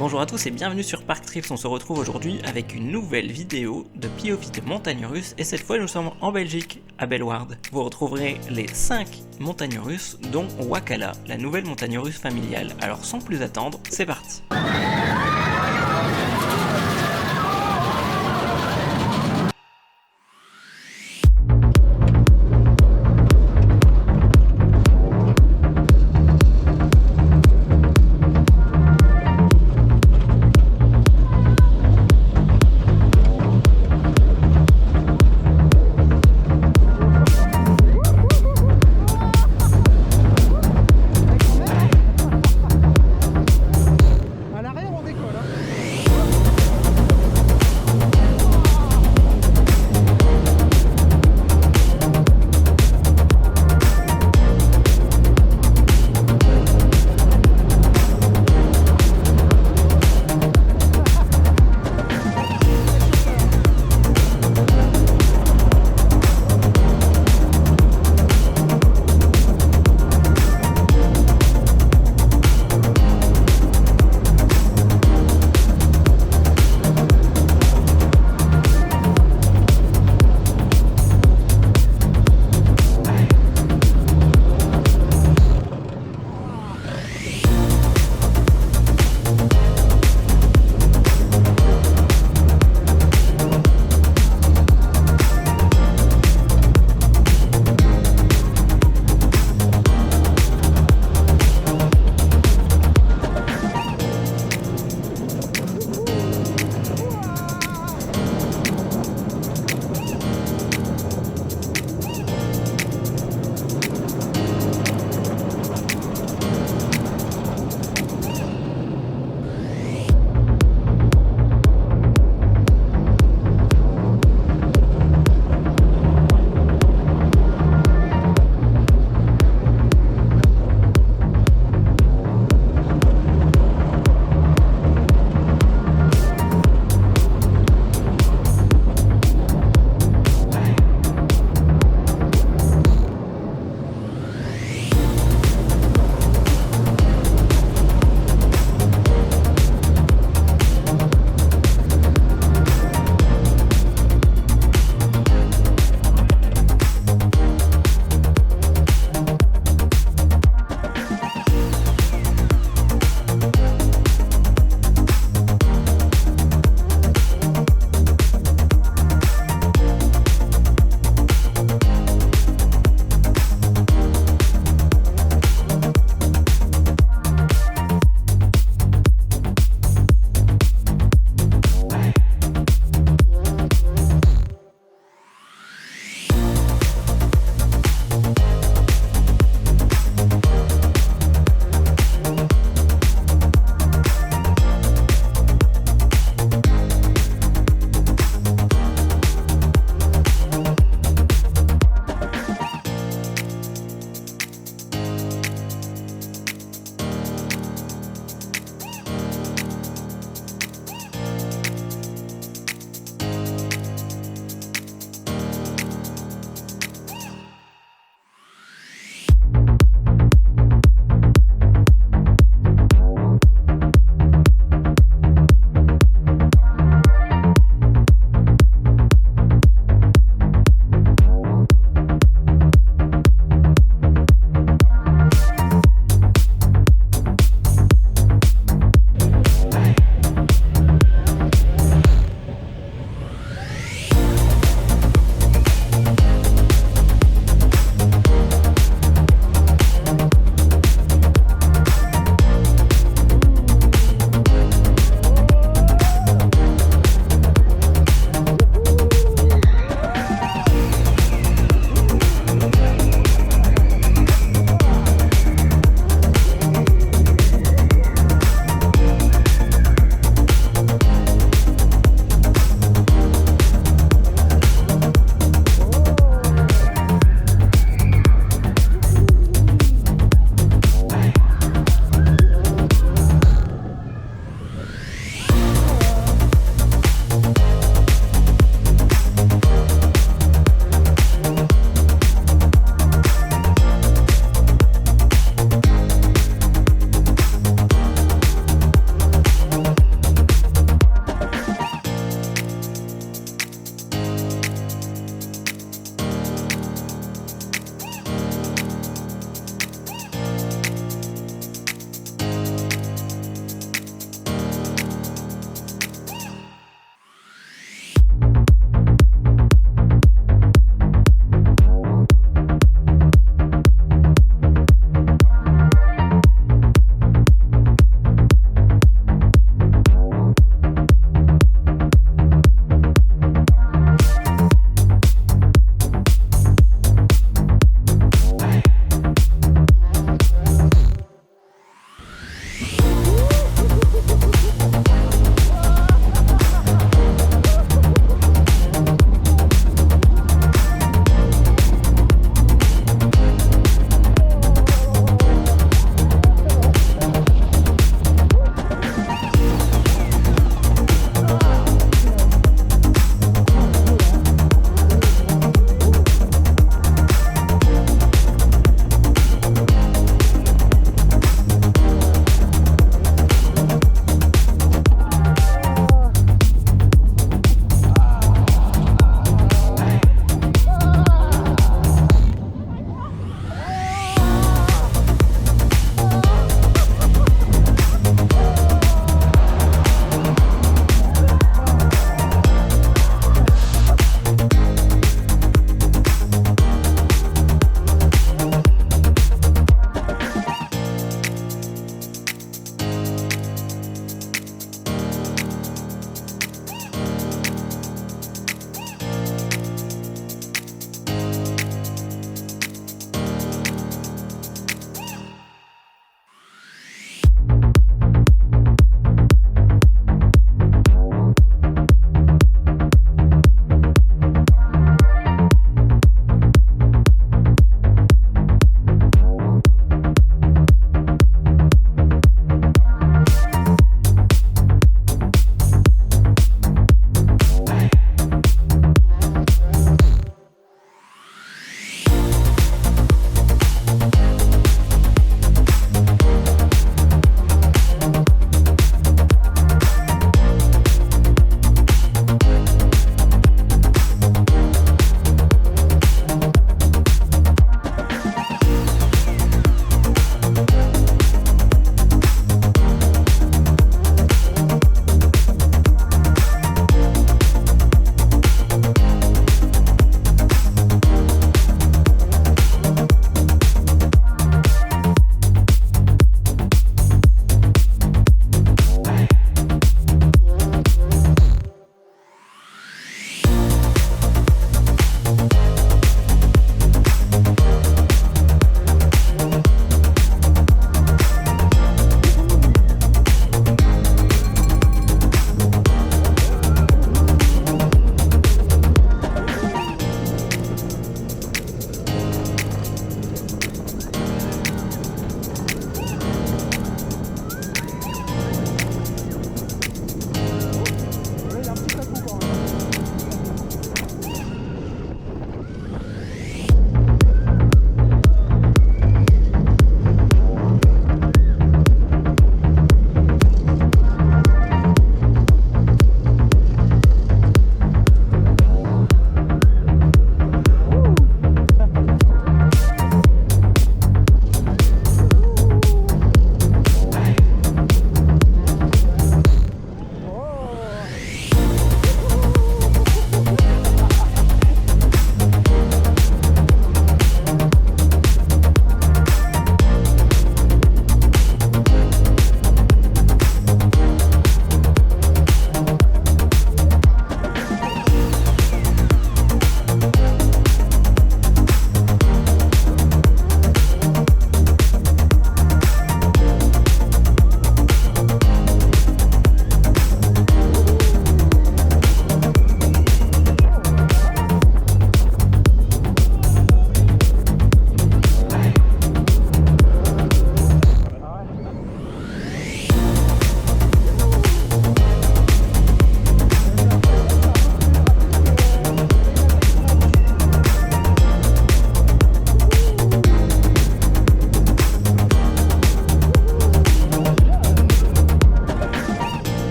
Bonjour à tous et bienvenue sur Parc Trips, on se retrouve aujourd'hui avec une nouvelle vidéo de POV de montagnes russes et cette fois nous sommes en Belgique, à Bellewaerde. Vous retrouverez les 5 montagnes russes dont Wakala, la nouvelle montagne russe familiale. Alors sans plus attendre, c'est parti.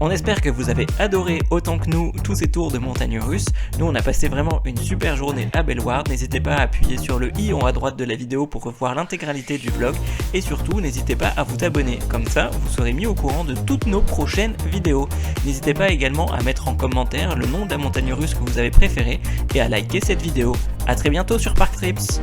On espère que vous avez adoré autant que nous tous ces tours de montagne russe. Nous on a passé vraiment une super journée à Bellewaerde. N'hésitez pas à appuyer sur le i en haut à droite de la vidéo pour revoir l'intégralité du vlog. Et surtout n'hésitez pas à vous abonner, comme ça vous serez mis au courant de toutes nos prochaines vidéos. N'hésitez pas également à mettre en commentaire le nom de la montagne russe que vous avez préférée et à liker cette vidéo. A très bientôt sur Parc Trips.